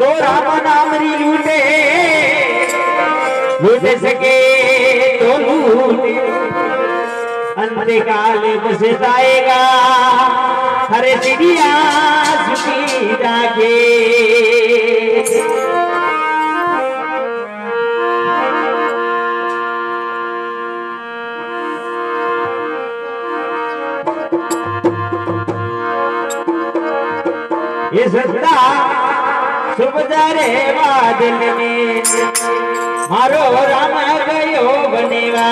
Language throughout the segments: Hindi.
तो राम नाम री लूटे लूट सके तो लूटे अंतकाल बस जाएगा हरे चिड़िया सुखी जाके ये सत्ता सुबजारे बादल में मारो राम गयो बनेवा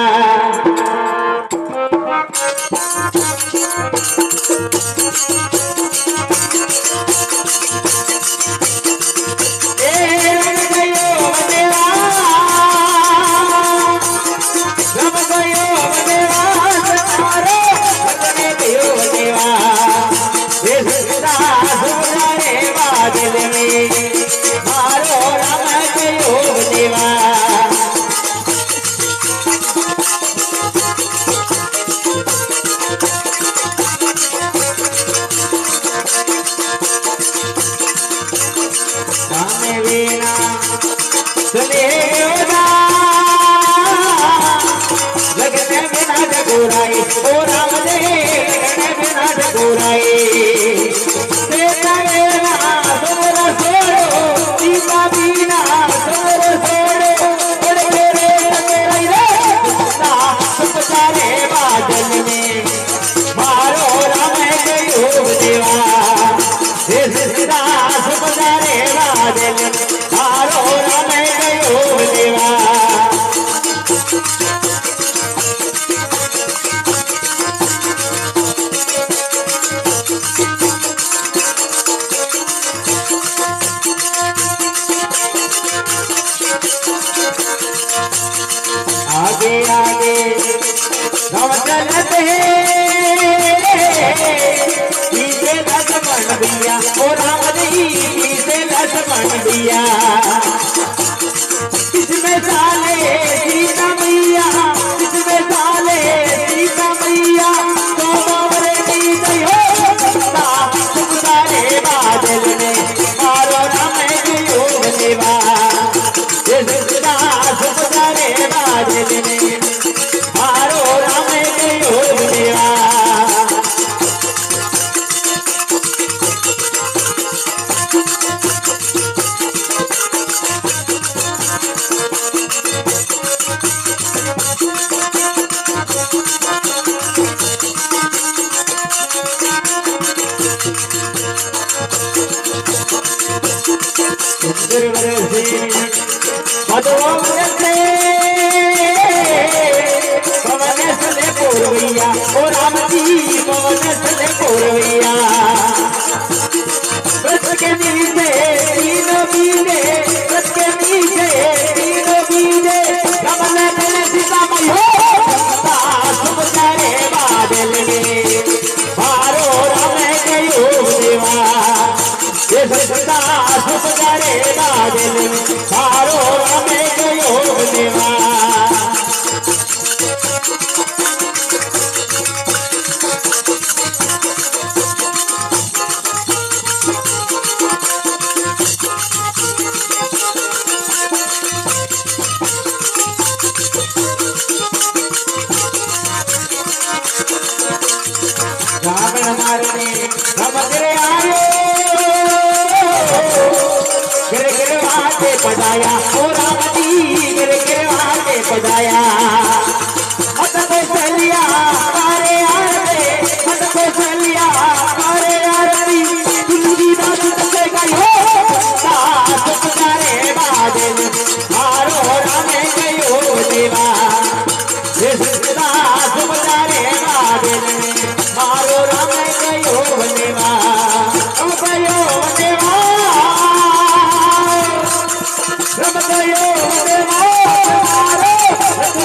आगे आगे हम चलते पीछे लक्ष्मण भैया ओ राम जी पीछे लक्ष्मण भैया किसमें साले सीता मैया किसमें साले सीता मैया तो बाबरे की गई हो सारे बादल में मारो राम के योग देवा बादल में मारो राम के योग देवा पूर्वैया ओ राम जी पवन चले पूर्वैया रथ के नीचे तीनों बीजे रथ के नीचे तीनों बीजे कमल में सीता मैया सुख करे बादल में मारो राम के योग देवा ये सत्ता सुख करे बादल में मारो राम के योग देवा रावण मारने समुद्र आयो गिर गिर वाटे पजाया ओ राम जी गिर गिर वाटे पजाया मत को चलिया मारे आरती मत को चलिया मारे आरती दुनिया ना तुझसे गई हो साथ तुम्हारे बादल मारो राम के योग देवा ये सदा तुम्हारे बादल में मारो राम के योग देवा राम के योग देवा राम के योग देवा मारो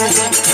राधे